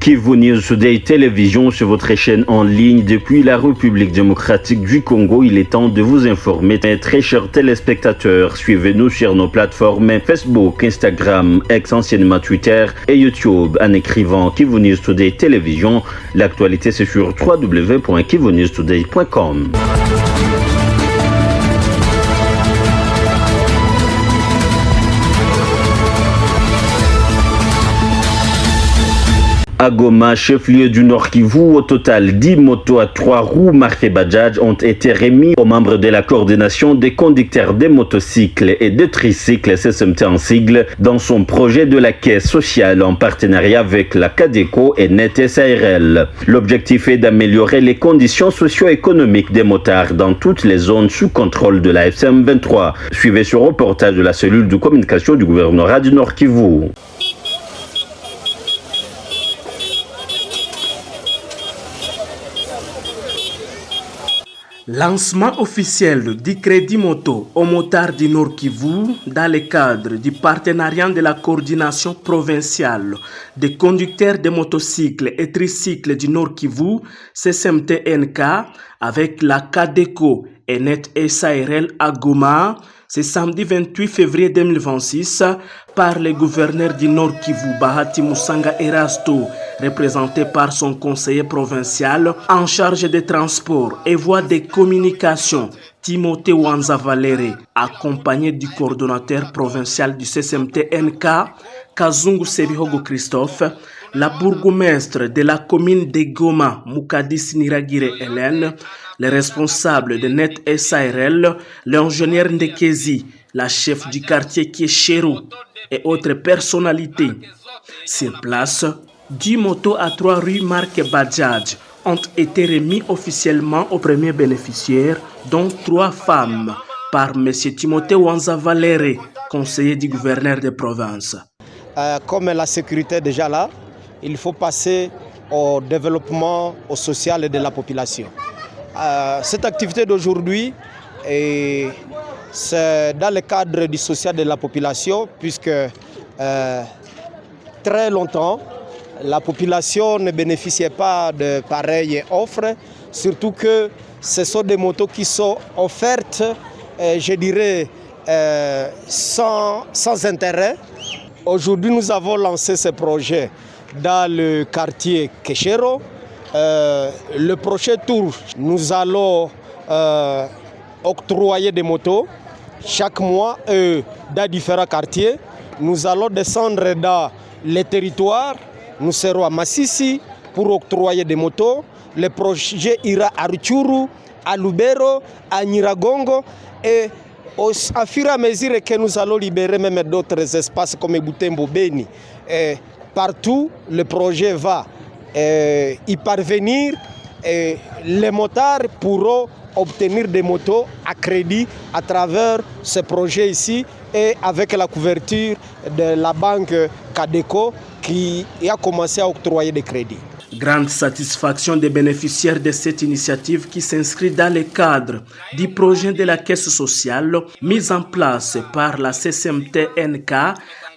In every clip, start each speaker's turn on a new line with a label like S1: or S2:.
S1: Kivu News Today Télévision sur votre chaîne en ligne depuis la République démocratique du Congo. Il est temps de vous informer. Très chers téléspectateurs, suivez-nous sur nos plateformes Facebook, Instagram, anciennement Twitter et YouTube en écrivant Kivu News Today Télévision. L'actualité c'est sur www.kivunewstoday.com. À Goma, chef-lieu du Nord Kivu, au total 10 motos à 3 roues marquées Bajaj ont été remis aux membres de la coordination des conducteurs des motocycles et des tricycles CSMT en sigle dans son projet de la caisse sociale en partenariat avec la CADECO et NET SARL. L'objectif est d'améliorer les conditions socio-économiques des motards dans toutes les zones sous contrôle de la FCM 23. Suivez ce reportage de la cellule de communication du gouvernorat du Nord Kivu.
S2: Lancement officiel du crédit moto aux motards du Nord Kivu dans le cadre du partenariat de la coordination provinciale des conducteurs de motocycles et tricycles du Nord Kivu, CSMT-NK, avec la CADECO et NET SARL à Goma, c'est samedi 28 février 2026 par le gouverneur du Nord Kivu, Bahati Musanga Erasto, représenté par son conseiller provincial en charge des transports et voies de communication, Timothée Wanza Valere, accompagné du coordonnateur provincial du CSMT-NK, Kazungu Sebihogo Christophe, la bourgmestre de la commune de Goma, Mukadis Niragire Hélène, les responsables de NET SARL, l'ingénieur Ndekezi, la chef du quartier Kiesheru et autres personnalités. Sur place, 10 motos à 3 roues marque Bajaj ont été remis officiellement aux premiers bénéficiaires, dont 3 femmes, par M. Timothée Wanza Valere, conseiller du gouverneur de province.
S3: Comme la sécurité est déjà là, il faut passer au développement au social de la population. Cette activité d'aujourd'hui, c'est dans le cadre du social de la population, puisque très longtemps, la population ne bénéficiait pas de pareilles offres, surtout que ce sont des motos qui sont offertes, je dirais, sans intérêt. Aujourd'hui, nous avons lancé ce projet dans le quartier Keshero. Le prochain tour, nous allons octroyer des motos chaque mois dans différents quartiers. Nous allons descendre dans les territoires. Nous serons à Massissi pour octroyer des motos. Le projet ira à Rutshuru, à Lubero, à Nyiragongo et à fur et à mesure que nous allons libérer même d'autres espaces comme Butembo, Beni. Partout, le projet va y parvenir et les motards pourront obtenir des motos à crédit à travers ce projet ici et avec la couverture de la banque CADECO qui a commencé à octroyer des crédits.
S2: Grande satisfaction des bénéficiaires de cette initiative qui s'inscrit dans le cadre du projet de la caisse sociale mis en place par la CSMT-NK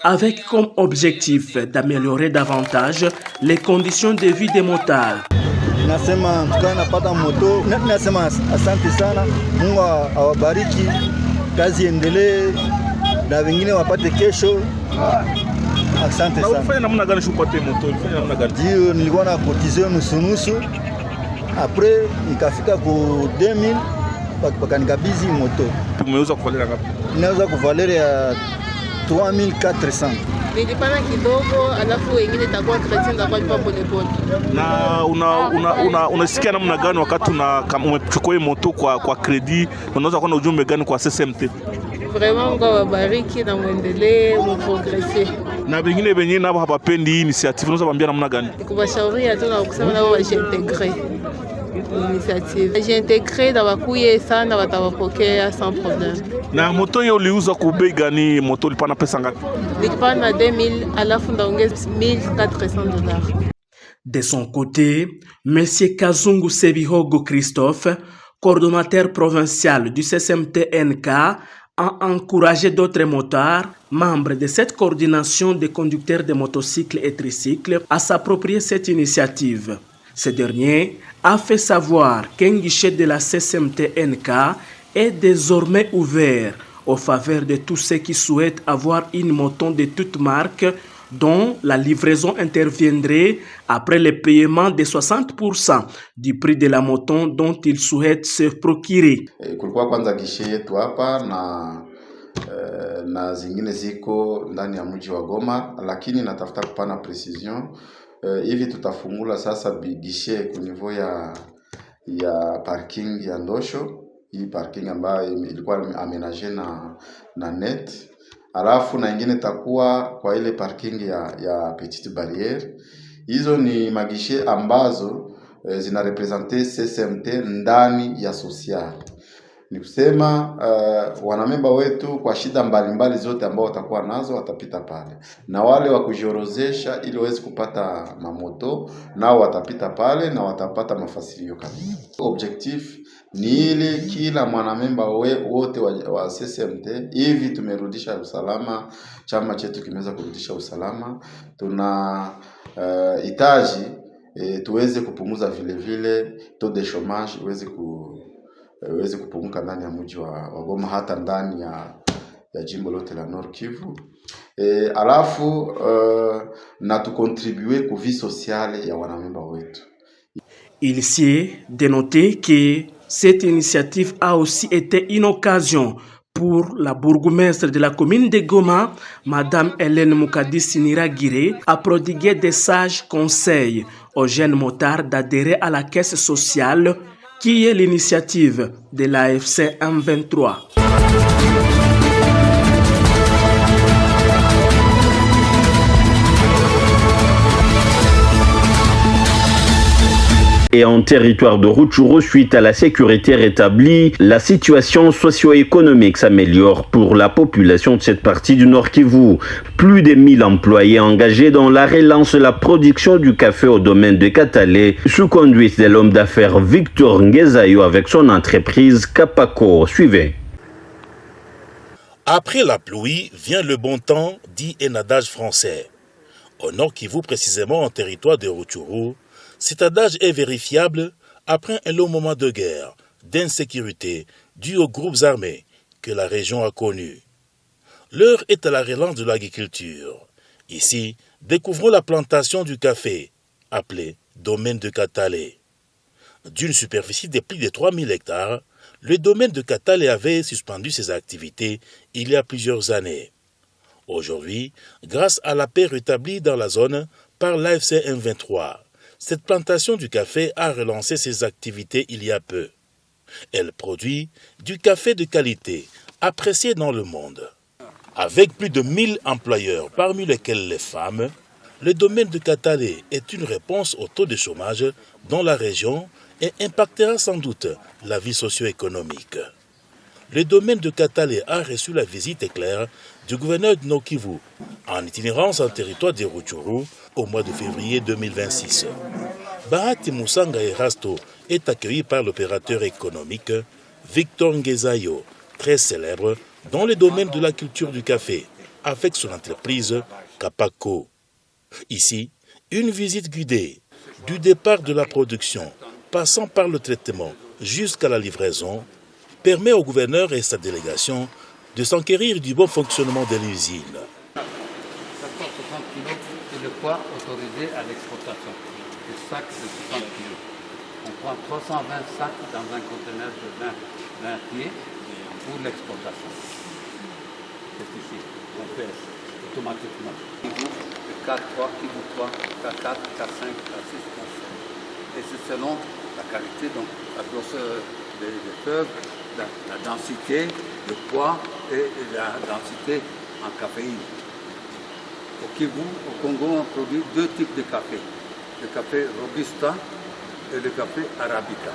S2: avec comme objectif d'améliorer davantage les conditions de vie des motards.
S4: Nasema napata moto, nasema asante sana, Mungu awabariki, kazi endelee na wengine wapate kesho. Asante sana.
S5: Unafanya namna gani upate moto? Unafanya namna gani?
S4: Ndio nilikuwa na cotiser nusu. Après ikafika ku 2000 bakanikabidhi moto.
S5: Umeuza kuvalia ngapi?
S4: Ninauza kuvalia ya 3400.
S6: Nilipana kidogo alafu wengine itakuwa credit ndakuwa lipa polepole.
S5: Na unasikia namna gani wakati umechukua moto kwa credit? Unaweza kuwa na ujumbe gani kwa CSMT?
S6: Vraiment Mungu awabariki na muendelee muprogresse.
S5: Na wengine nabo hawapendi hii initiative, unaweza kuambia namna gani?
S6: Kubashauria tu na kusema nao wajiintegre. Initiative. Jiintegre na wakuye sana watawapokea sans problème.
S5: Na moto hiyo uliuza kwa bei gani? Moto ulipana pesa ngapi?
S6: Nilipana 2000 alafu ndaongeza $1400.
S2: De son côté, M. Kazungu Sebihogo Christophe, coordonnateur provincial du CSMT-NK, a encouragé d'autres motards, membres de cette coordination des conducteurs de motocycles et tricycles, à s'approprier cette initiative. Ce dernier a fait savoir qu'un guichet de la CCMT-NK est désormais ouvert en faveur de tous ceux qui souhaitent avoir une moto de toute marque, dont la livraison interviendrait après le paiement de 60% du prix de la moto dont ils souhaitent se procurer.
S7: Kulikuwa kwanza gishe yetu hapa na zingine ziko ndani ya mji wa Goma, lakini natafuta kupana precision. Hivi tutafungula sasa gishe ku niveau ya parking ya Ndosho, hii parking ambayo ilikuwa amenaje na net. Alafu na ingine takuwa kwa ile parking ya Petite Barriere. Hizo ni magishe ambazo zina represente CCMT ndani ya social. Ni kusema wanamemba wetu kwa shida mbalimbali zote ambao watakuwa nazo watapita pale. Na wale wa kujiorozesha ili waweze kupata mamoto nao watapita pale na watapata mafasilio kamili. Objectif ni ile kila mwanamemba wote wa CCMT hivi tumerudisha usalama, chama chetu kimeweza kurudisha usalama. Tuna hitaji tuweze kupunguza vile taux de chômage iweze kupunguka ndani ya mji wa Goma, hata ndani ya jimbo lote la Nord Kivu. Alafu na tukontribue ku vie sociale ya wanamemba wetu.
S2: Il s'est dénoté que cette initiative a aussi été une occasion pour la bourgmestre de la commune de Goma, Madame Hélène Moukadissi Niragire, à prodiguer des sages conseils aux jeunes motards d'adhérer à la caisse sociale qui est l'initiative de l'AFC M23.
S1: Et en territoire de Rutshuru, suite à la sécurité rétablie, la situation socio-économique s'améliore pour la population de cette partie du Nord Kivu. Plus de 1000 employés engagés dans la relance de la production du café au domaine de Katale, sous conduite de l'homme d'affaires Victor Ngezayo avec son entreprise Kapako. Suivez.
S8: Après la pluie vient le bon temps, dit un adage français. Au Nord Kivu, précisément en territoire de Rutshuru, cet adage est vérifiable après un long moment de guerre, d'insécurité, dû aux groupes armés que la région a connus. L'heure est à la relance de l'agriculture. Ici, découvrons la plantation du café, appelée domaine de Katale. D'une superficie de plus de 3000 hectares, le domaine de Katale avait suspendu ses activités il y a plusieurs années. Aujourd'hui, grâce à la paix rétablie dans la zone par l'AFC M23, cette plantation du café a relancé ses activités il y a peu. Elle produit du café de qualité, apprécié dans le monde. Avec plus de 1000 employeurs, parmi lesquels les femmes, le domaine de Katale est une réponse au taux de chômage dans la région et impactera sans doute la vie socio-économique. Le domaine de Katale a reçu la visite éclair du gouverneur de Nord Kivu en itinérance en territoire de Rutshuru au mois de février 2026. Bahati Moussanga Erasto est accueilli par l'opérateur économique Victor Ngezayo, très célèbre dans le domaine de la culture du café, avec son entreprise Kapako. Ici, une visite guidée du départ de la production, passant par le traitement jusqu'à la livraison, permet au gouverneur et sa délégation de s'enquérir du bon fonctionnement de l'usine.
S9: 60 kg est le poids autorisé à l'exportation. Le sac de 60 kg. On prend 320 sacs dans un conteneur de 20 pieds pour l'exportation. C'est ici, on fait automatiquement. K3, K3, K4, K5, K6, K7. Et c'est selon la qualité, donc la grosseur des feuilles, la densité, le poids et la densité en caféine. Au Kivu, au Congo, on produit deux types de café. Le café Robusta et le café Arabica.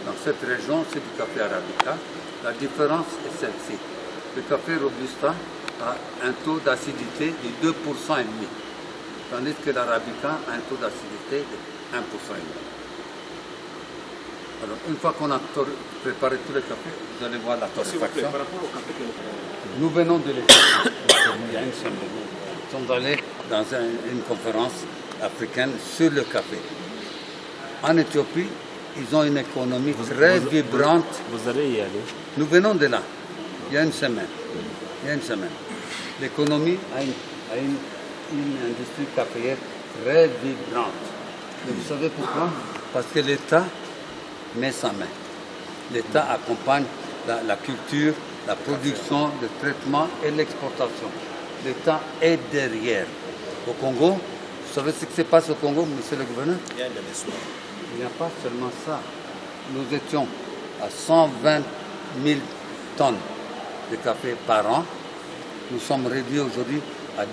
S9: Dans cette région, c'est du café Arabica. La différence est celle-ci. Le café Robusta a un taux d'acidité de 2,5%, tandis que l'Arabica a un taux d'acidité de 1,5%. Alors, une fois qu'on a préparé tous les cafés, vous allez voir la torréfaction. Nous venons de l'Éthiopie, il y a une semaine. Nous sommes allés dans une conférence africaine sur le café. En Éthiopie, ils ont une économie très vibrante.
S10: Vous allez y aller?
S9: Nous venons de là, il y a une semaine. L'économie a une industrie caféière très vibrante. Et vous savez pourquoi? Parce que l'État met sa main. L'État accompagne la culture, la production, le traitement et l'exportation. L'État est derrière. Au Congo, vous savez ce qui se passe au Congo, monsieur le gouverneur? Il n'y a pas seulement ça. Nous étions à 120 000 tonnes de café par an. Nous sommes réduits aujourd'hui à 10%,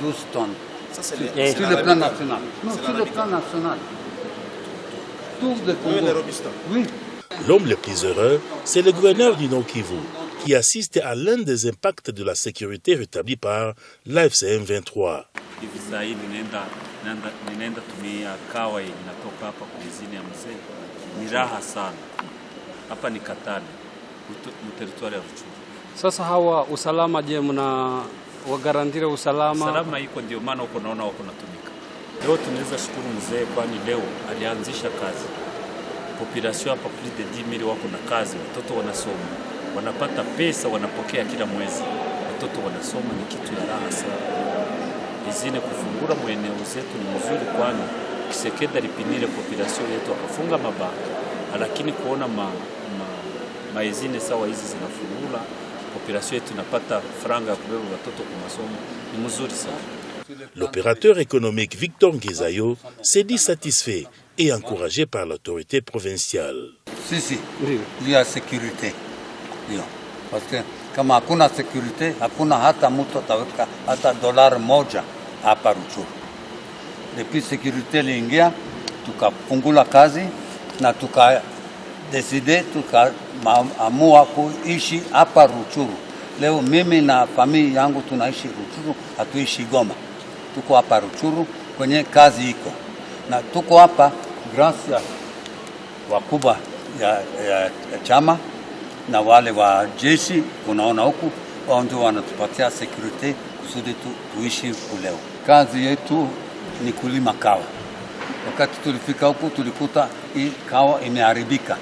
S9: 12 tonnes. Ça, sur le plan national. Non, sur le plan national. Tout le Congo. Oui.
S8: L'homme le plus heureux, c'est le gouverneur du Nord Kivu, qui assiste à l'un des impacts de la sécurité rétablie par l'AFCM 23.
S10: Hivi saa hii ninaenda tumia kawa inatoka hapa kuzini ya mzee. Ni raha sana. Hapa ni Katale, territoire ya Rutshuru.
S11: Sasa hawa usalama, je, mna wagarantira usalama?
S10: Usalama iko, ndio maana uko naona wako natumika. Leo tunaweza shukuru mzee, kwani leo alianzisha kazi. Population hapa plus de 10,000 wako na kazi, watoto wanasoma. Wanapata pesa, wanapokea kila mwezi. Watoto wanasoma, ni kitu ya raha sana. Izine kufungura mweneo zetu ni mzuri, kwani Kisekedi alipinile population yetu akafunga mabaka, lakini kuona maizine sawa hizi zinafungula, population yetu inapata franga ya kubeba watoto kwa masomo, ni mzuri sana.
S8: L'opérateur économique Victor Ngezayo s'est dit satisfait et encouragé par l'autorité provinciale.
S9: Si, il y a sécurité. Parce que kama hakuna security, hakuna hata mtu ataweka hata dollar moja hapa Rutshuru. Depuis security iliingia, tukafungula kazi na tukaamua kuishi hapa Rutshuru. Leo mimi na familia yangu tunaishi Rutshuru, hatuishi Goma. Tuko hapa Rutshuru kwenye kazi iko. Na tuko hapa gracia wakubwa ya chama na wale wa jeshi, unaona huku wao ndio wanatupatia security kusudi tuishi leo. Kazi yetu ni kulima kawa. Wakati tulifika huku tulikuta hii kawa imeharibika.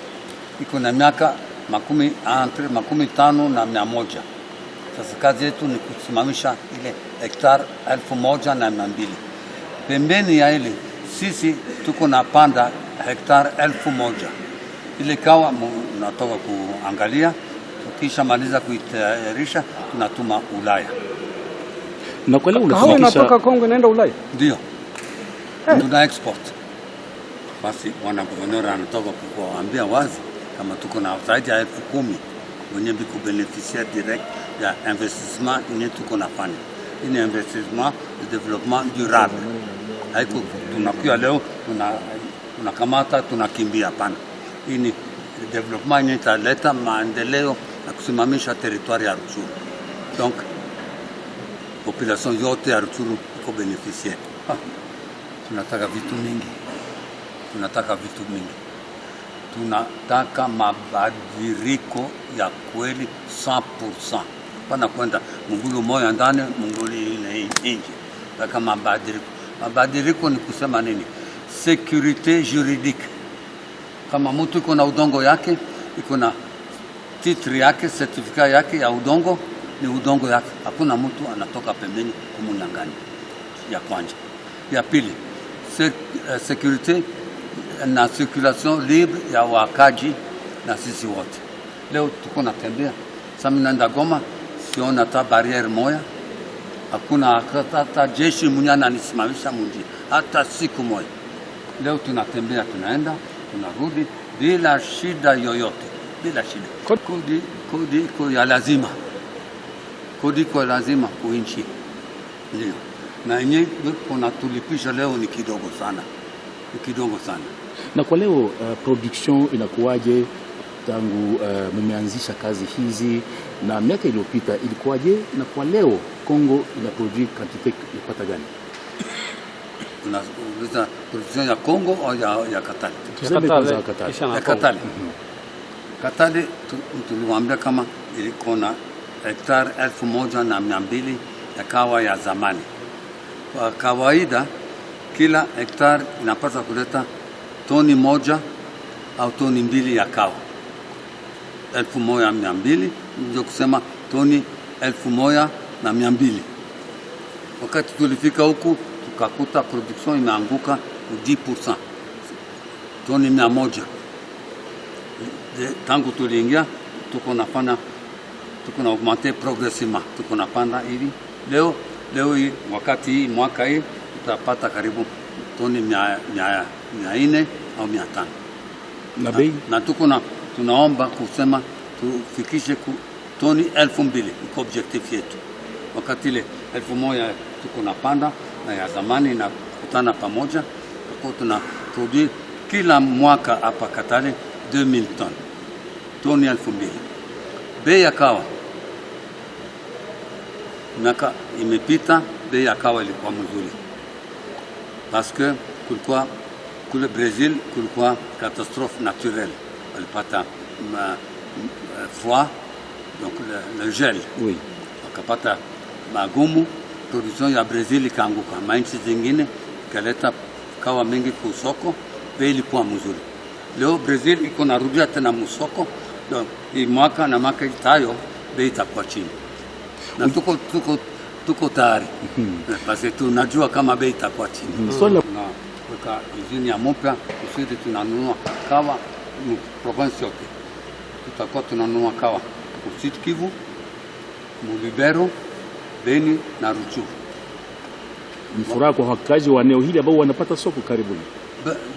S9: Iko na miaka 50 na 100. Sasa kazi yetu ni kusimamisha ile hektari 1,200. Pembeni ya ile sisi tuko na panda hektari 1,000. Ile kawa tunatoka kuangalia, tukisha maliza kuitayarisha tunatuma Ulaya.
S11: Na kwa leo unatoka Kongo inaenda Ulaya?
S9: Ndio. Tuna export. Basi wana guverneur anatoka kuwaambia wazi kama tuko na zaidi ya 10,000 wenye biko beneficiaire direct ya investissement yenye tuko nafanya. Ni investissement de développement durable. Haiko tunakuwa leo tunakamata tunakimbia, hapana. Hii ni development yenye italeta maendeleo na kusimamisha territoire ya Rutshuru. Donc population yote ya Rutshuru iko beneficiaire. Tunataka vitu mingi. Tunataka mabadiliko ya kweli 100%. Pana kwenda mungulu moja ndani, mungulu ile nje. Tunataka mabadiliko. Mabadiliko ni kusema nini? Sécurité juridique. Kama mtu iko na udongo yake, iko na titre yake, certificat yake ya udongo, ni udongo yake. Hakuna mtu anatoka pembeni kumunyang'anya. Ya kwanza. Ya pili, sécurité na circulation libre ya wakaji na sisi wote. Leo tuko natembea, sasa naenda Goma, siona hata barriere moja. Hakuna hata jeshi mwenye ananisimamisha mji hata siku moja. Leo tunatembea, tunaenda, tunarudi bila shida yoyote, bila shida. Kodi ya lazima. Kodi kwa lazima kuinchi. Ndio. Na yenyewe kuna tulipisha leo ni kidogo sana.
S12: Na kwa leo production inakuwaje tangu mumeanzisha kazi hizi, na miaka iliyopita ilikuwaje, na kwa leo Kongo ina produce quantité yapata gani?
S9: Unauliza production ya Kongo au ya Katale? Ya Katale. Katale tuliwaambia kama ilikuwa na hektari 1,200 ya kawa ya zamani. Kwa kawaida kila hektari inapaswa kuleta toni 1 au toni 2 ya kawa. 1,200 ndio kusema toni 1,200. Wakati tulifika huku tukakuta production imeanguka 10%, toni 100. Tangu tuliingia tuko na augmenter progressivement, tuko na panda hivi. Leo hii wakati hii mwaka hii tutapata karibu toni 400 au 500. Na bei na tunaomba kusema tufikishe toni 2,000 iko objective yetu. Wakati ile 1,000 tuko na panda na ya zamani na kutana pamoja, tuko tuna produce kila mwaka hapa Katale 2,000 toni 2,000. Bei ya kawa miaka imepita, bei ya kawa ilikuwa mzuri parce que kulikuwa kule Brazil kulikuwa catastrophe naturelle, walipata froid, donc le gel, oui, wakapata magumu, production ya Brazil ikaanguka, mainchi zingine kaleta kawa mingi kusoko, bei ilikuwa mzuri. Leo Brazil iko narudia tena musoko, donc hii mwaka na mwaka itayo bei itakuwa chini, na tuko tayari basi tunajua kama bei itakuwa chini. Na kwa izini ya mpya kusudi tunanunua kawa province yote, tutakuwa tunanunua kawa Sud Kivu, Lubero, Beni na Rutshuru.
S12: Mfuraha kwa wakazi wa eneo hili ambao wanapata soko karibuni.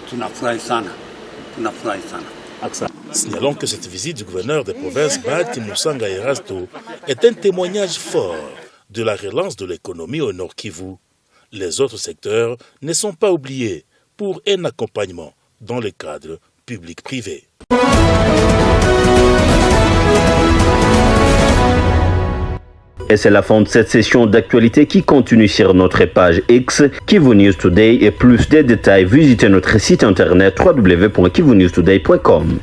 S9: Tunafurahi sana.
S8: Signalons que cette visite du gouverneur des provinces Bahati Musanga Erasto est un témoignage fort de la relance de l'économie au Nord Kivu. Les autres secteurs ne sont pas oubliés pour un accompagnement dans le cadre public-privé.
S1: Et c'est la fin de cette session d'actualité qui continue sur notre page X, Kivu News Today, et plus de détails, visitez notre site internet www.kivunewstoday.com.